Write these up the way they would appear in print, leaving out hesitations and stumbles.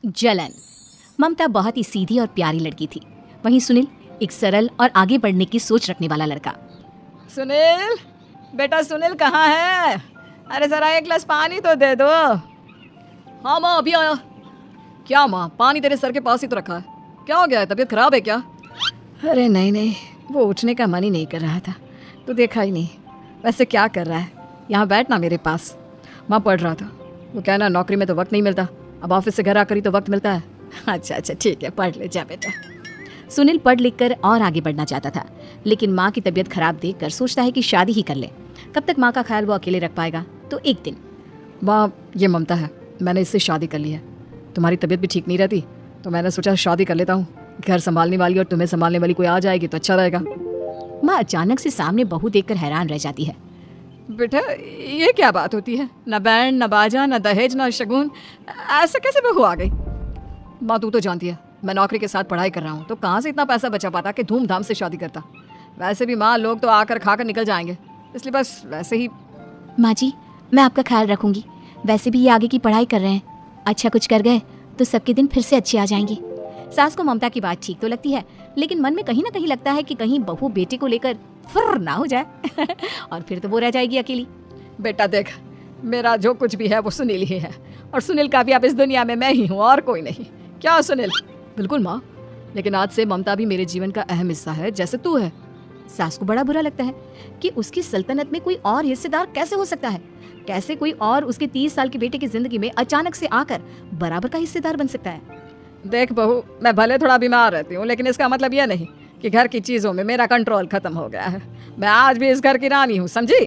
जलन। ममता बहुत ही सीधी और प्यारी लड़की थी, वहीं सुनील एक सरल और आगे बढ़ने की सोच रखने वाला लड़का। सुनील, बेटा सुनील कहाँ है? अरे जरा एक गिलास पानी तो दे दो। हाँ माँ, अभी आया। क्या माँ, पानी तेरे सर के पास ही तो रखा है, क्या हो गया है? तबीयत खराब है क्या? अरे नहीं नहीं, वो उठने का मन ही नहीं कर रहा था, तो देखा ही नहीं। वैसे क्या कर रहा है? यहाँ बैठना मेरे पास। माँ पढ़ रहा था। वो कहना नौकरी में तो वक्त नहीं मिलता, अब ऑफिस से घर आकर ही तो वक्त मिलता है। अच्छा ठीक है, पढ़ ले जा बेटा। सुनील पढ़ लिख कर और आगे बढ़ना चाहता था, लेकिन माँ की तबीयत खराब देखकर सोचता है कि शादी ही कर ले। कब तक माँ का ख्याल वो अकेले रख पाएगा? तो एक दिन, माँ ये ममता है, मैंने इससे शादी कर ली है। तुम्हारी तबीयत भी ठीक नहीं रहती, तो मैंने सोचा शादी कर लेता हूँ। घर संभालने वाली और तुम्हें संभालने वाली कोई आ जाएगी तो अच्छा रहेगा। माँ अचानक से सामने बहू देखकर हैरान रह जाती है। बेटा ये क्या बात होती है? न बैंड, न बाजा, न दहेज, न शगुन, ऐसे कैसे बहू आ गई? माँ तू तो जानती है मैं नौकरी के साथ पढ़ाई कर रहा हूँ, तो कहाँ से इतना पैसा बचा पाता कि धूमधाम से शादी करता। वैसे भी माँ, लोग तो आकर खाकर निकल जाएंगे, इसलिए बस वैसे ही। माँ जी, मैं आपका ख्याल रखूंगी। वैसे भी ये आगे की पढ़ाई कर रहे हैं, अच्छा कुछ कर गए तो सबके दिन फिर से अच्छे आ जाएंगे। सास को ममता की बात ठीक तो लगती है, लेकिन मन में कहीं ना कहीं लगता है कि कहीं बहू बेटे को लेकर फुर्र ना हो जाए और फिर तो वो रह जाएगी अकेली। बेटा देख, मेरा जो कुछ भी है वो सुनील ही है, और सुनील का भी अब इस दुनिया में मैं ही हूँ और कोई नहीं। क्या सुनील? बिल्कुल माँ, लेकिन आज से ममता भी मेरे जीवन का अहम हिस्सा है, जैसे तू है। सास को बड़ा बुरा लगता है कि उसकी सल्तनत में कोई और हिस्सेदार कैसे हो सकता है। कैसे कोई और उसके 30 साल के बेटे की जिंदगी में अचानक से आकर बराबर का हिस्सेदार बन सकता है। देख बहू, मैं भले थोड़ा बीमार रहती हूँ, लेकिन इसका मतलब यह नहीं कि घर की चीजों में मेरा कंट्रोल खत्म हो गया है। मैं आज भी इस घर की रानी हूँ, समझी?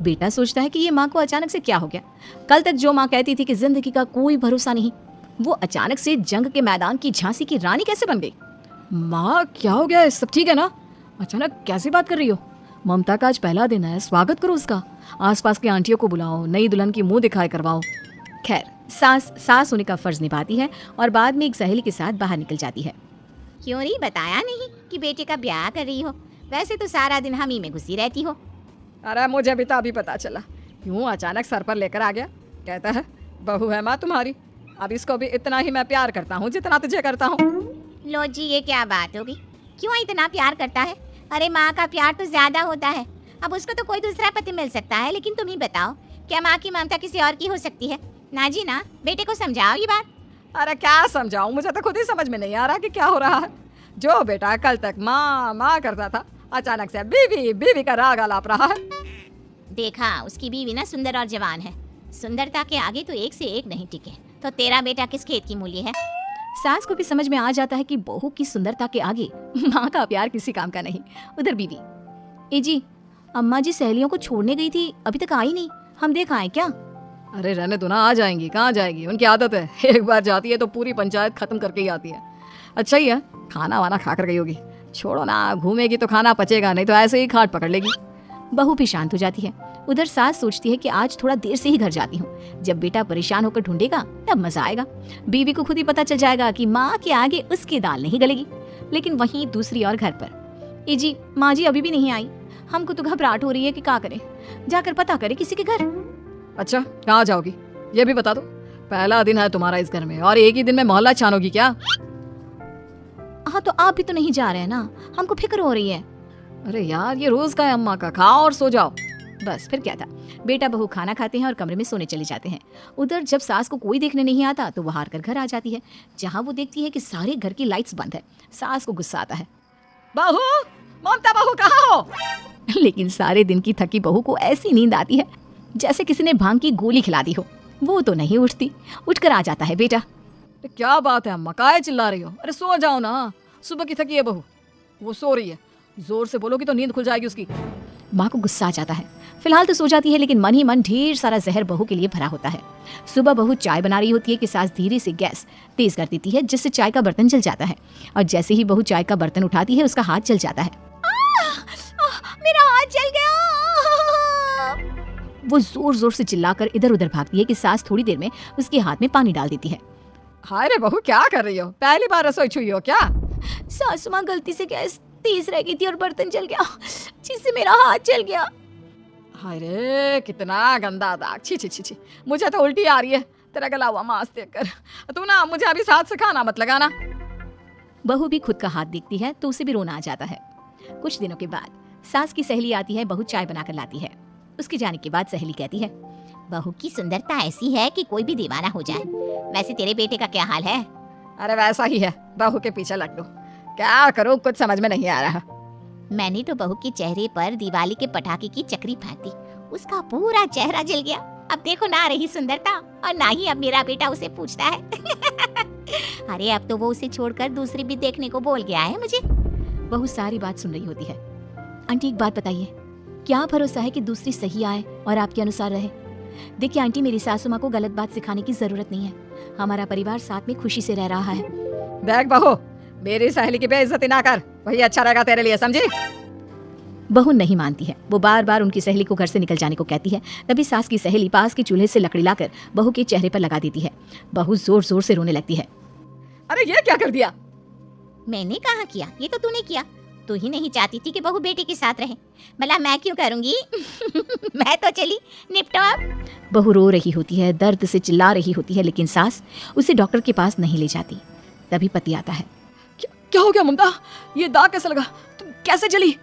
बेटा सोचता है कि ये माँ को अचानक से क्या हो गया। कल तक जो माँ कहती थी कि जिंदगी का कोई भरोसा नहीं, वो अचानक से जंग के मैदान की झांसी की रानी कैसे बन गई? माँ क्या हो गया? सब ठीक है ना? अचानक कैसी बात कर रही हो? ममता का आज पहला दिन है, स्वागत करो उसका। आसपास की आंटियों को बुलाओ, नई दुल्हन की मुंह दिखाई करवाओ। खैर, सास होने का फर्ज निभाती है और बाद में एक सहेली के साथ बाहर निकल जाती है। क्यों नहीं बताया नहीं कि बेटे का ब्याह कर रही हो? वैसे तो सारा दिन हम ही में घुसी रहती हो। अरे मुझे भी तो अभी पता चला, यूं अचानक सर पर लेकर आ गया। कहता है बहू है माँ तुम्हारी, अब इसको भी इतना ही मैं प्यार करता हूँ जितना तुझे करता हूँ। लो जी, ये क्या बात होगी? क्यों इतना प्यार करता है? अरे माँ का प्यार तो ज्यादा होता है। अब उसको तो कोई दूसरा पति मिल सकता है, लेकिन तुम ही बताओ, क्या माँ की ममता किसी और की हो सकती है? ना जी ना, बेटे को समझाओ ये बात। अरे क्या समझाऊं, मुझे तो खुद ही समझ में नहीं आ रहा कि क्या हो रहा है। जो बेटा कल तक माँ माँ करता था, अचानक से बीवी बीवी का राग आलाप रहा है। देखा, उसकी बीवी ना सुंदर और जवान है। सुंदरता के आगे तो एक से एक नहीं टिके। तो तेरा बेटा किस खेत की मूली है? सास को भी समझ में आ जाता है कि बहू की सुंदरता के आगे माँ का प्यार किसी काम का नहीं। उधर बीवी, ए जी, अम्मा जी सहेलियों को छोड़ने गई थी, अभी तक आई नहीं, हम देख आए क्या? अरे रहने दो ना, आ जाएंगी। कहाँ जाएगी, उनकी आदत है, एक बार जाती है तो पूरी पंचायत खत्म करके ही आती है। अच्छा ही है, खाना वाना खा कर गई होगी। छोड़ो ना, घूमेगी तो खाना पचेगा, नहीं तो ऐसे ही खाट पकड़ लेगी। बहू भी शांत हो जाती है। उधर सास सोचती है कि आज थोड़ा देर से ही घर जाती हूँ, जब बेटा परेशान होकर ढूंढेगा तब मजा आएगा। बीवी को खुद ही पता चल जाएगा कि माँ के आगे उसकी दाल नहीं गलेगी। लेकिन वहीं दूसरी ओर घर पर, ए जी, माँ जी अभी भी नहीं आई, हमको तो घबराहट हो रही है कि क्या करें, जाकर पता करें किसी के घर। अच्छा कहाँ जाओगी ये भी बता दो। पहला दिन है तुम्हारा इस घर में और एक ही दिन में मोहल्ला छानोगी क्या? हाँ तो आप भी तो नहीं जा रहे हैं ना, हमको फिक्र हो रही है। अरे यार, ये रोज का है अम्मा का, खाओ और सो जाओ। बस फिर क्या था, बेटा बहू खाना खाते हैं और कमरे में सोने चले जाते हैं। उधर जब सास को कोई देखने नहीं आता तो वो हार कर घर आ जाती है, जहाँ वो देखती है कि सारे घर की लाइट्स बंद है। सास को गुस्सा आता है, बहू, ममता बहू कहाँ हो? लेकिन सारे दिन की थकी बहू को ऐसी नींद आती है जैसे किसी ने भांग की गोली खिला दी हो। वो तो नहीं उठती, उठकर आ जाता है बेटा। क्या बात है अम्मा, काहे चिल्ला रही हो? अरे सो जाओ ना, सुबह की थकी है बहू, वो सो रही है, जोर से बोलोगी तो नींद खुल जाएगी उसकी। माँ को गुस्सा आ जाता है। फिलहाल तो सो जाती है, लेकिन मन ही मन ढेर सारा जहर बहू के लिए भरा होता है। सुबह बहू चाय बना रही होती है कि सास धीरे से गैस तेज कर देती है, जिससे चाय का बर्तन जल जाता है। और जैसे ही बहू चाय का बर्तन उठाती है, उसका हाथ जल जाता है। मेरा हाथ जल गया। वो जोर जोर से चिल्लाकर इधर उधर भागती है कि सास थोड़ी देर में उसके हाथ में पानी डाल देती है। हाय रे बहू, क्या कर रही हो? पहली बार रसोई छुई हो क्या? सासू माँ, गलती से गैस तेज रह गई थी और बर्तन जल गया, जिससे मेरा हाथ जल गया। हाय रे, कितना गंदा दाग, छी छी छी छी, मुझे तो उल्टी आ रही है। तेरा गला हुआ मांस देखकर। तू ना मुझे अभी साथ से खाना मत लगाना। बहू भी खुद का हाथ देखती है तो उसे भी रोना आ जाता है। कुछ दिनों के बाद सास की सहेली आती है, बहू चाय बनाकर लाती है। उसके जाने के बाद सहेली कहती है, बहू की सुंदरता ऐसी है कि कोई भी दीवाना हो जाए। वैसे तेरे बेटे का क्या हाल है? अरे वैसा ही है, बहू के पीछे लड्डू। क्या करूं, कुछ समझ में नहीं आ रहा। मैंने तो बहू के चेहरे पर दिवाली के पटाखे की चक्री फेंक दी, उसका पूरा चेहरा जल गया। अब देखो ना रही सुंदरता, और ना ही अब मेरा बेटा उसे पूछता है। अरे अब तो वो उसे छोड़कर दूसरी भी देखने को बोल गया है मुझे। बहू सारी बात सुन रही होती है। आंटी एक बात बताइए, क्या भरोसा है कि दूसरी सही आए और आपके अनुसार रहे? देखिए आंटी, मेरी सासू माँ को गलत बात सिखाने की जरूरत नहीं है। हमारा परिवार साथ में खुशी से रह रहा है। देख बहू, मेरी सहेली की बेइज्जती ना कर, वही अच्छा रहेगा तेरे लिए, समझी? बहू नहीं मानती है। वो बार बार उनकी सहेली को घर से निकल जाने को कहती है। तभी सास की सहेली पास के चूल्हे से लकड़ी लाकर बहू के चेहरे पर लगा देती है। बहू जोर जोर से रोने लगती है। अरे ये क्या कर दिया? मैंने कहा किया, ये तो तूने किया। तू ही नहीं चाहती थी कि बहू बेटे के साथ रहे, भला मैं क्यों करूंगी? मैं तो चली, निपटो अब। बहू रो रही होती है, दर्द से चिल्ला रही होती है, लेकिन सास उसे डॉक्टर के पास नहीं ले जाती। तभी पति आता है। क्या हो गया ममता? ये दाग कैसे लगा? तुम कैसे जली?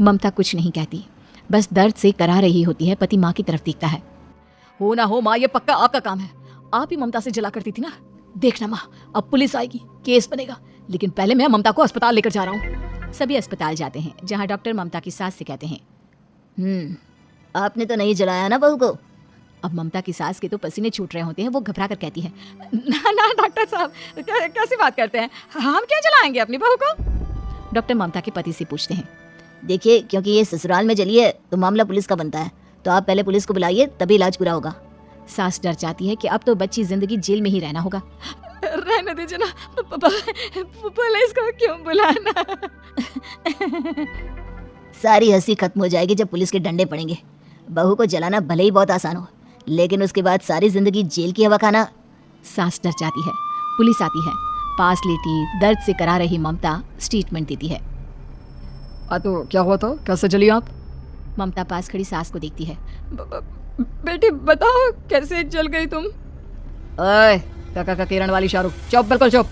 ममता कुछ नहीं कहती, बस दर्द से करा रही होती है। पति माँ की तरफ देखता है। हो ना हो माँ, ये पक्का आपका काम है। आप ही ममता से जला करती थी ना। देखना माँ, अब पुलिस आएगी, केस बनेगा, लेकिन पहले मैं ममता को अस्पताल लेकर जा रहा हूँ। सभी अस्पताल जाते हैं, जहाँ डॉक्टर ममता की सास से कहते हैं, आपने तो नहीं जलाया ना बहू को? अब ममता की सास के तो पसीने छूट रहे होते हैं। वो घबरा कर कहती है, ना ना डॉक्टर साहब, कैसी बात करते हैं? हम क्या जलाएंगे अपनी बहू को? डॉक्टर ममता के पति से पूछते हैं। देखिए, क्योंकि ये ससुराल में जली है तो मामला पुलिस का बनता है, तो आप पहले पुलिस को बुलाइए, तभी इलाज पूरा होगा। सास डर जाती है कि अब तो बच्ची जिंदगी जेल में ही रहना होगा। रहने दीजिए ना, पुलिस को क्यों बुलाना? सारी हंसी खत्म हो जाएगी जब पुलिस के डंडे पड़ेंगे। बहू को जलाना भले ही बहुत आसान हो, लेकिन उसके बाद सारी जिंदगी जेल की हवा खाना। सास डर जाती है। पुलिस आती है। पास लेटी दर्द से करा रही ममता स्टेटमेंट देती है। तो क्या हुआ था? कैसे जली आप? ममता पास खड़ी सास को देखती है। बेटी बताओ, कैसे जल गई तुम? ओए काका का किरण वाली शाहरुख, चुप, बिल्कुल चुप।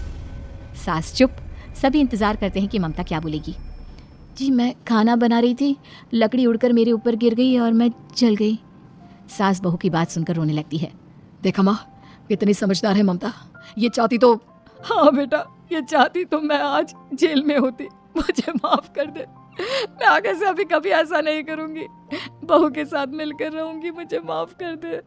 सास चुप। सभी इंतजार करते हैं कि ममता क्या बोलेगी। जी मैं खाना बना रही थी, लकड़ी उड़कर मेरे ऊपर गिर गई और मैं जल गई। सास बहू की बात सुनकर रोने लगती है। देखा माँ, कितनी समझदार है ममता। ये चाहती तो, हाँ बेटा, ये चाहती तो मैं आज जेल में होती। मुझे माफ कर दे, मैं आगे से अभी कभी ऐसा नहीं करूंगी। बहू के साथ मिलकर रहूंगी, मुझे माफ कर दे।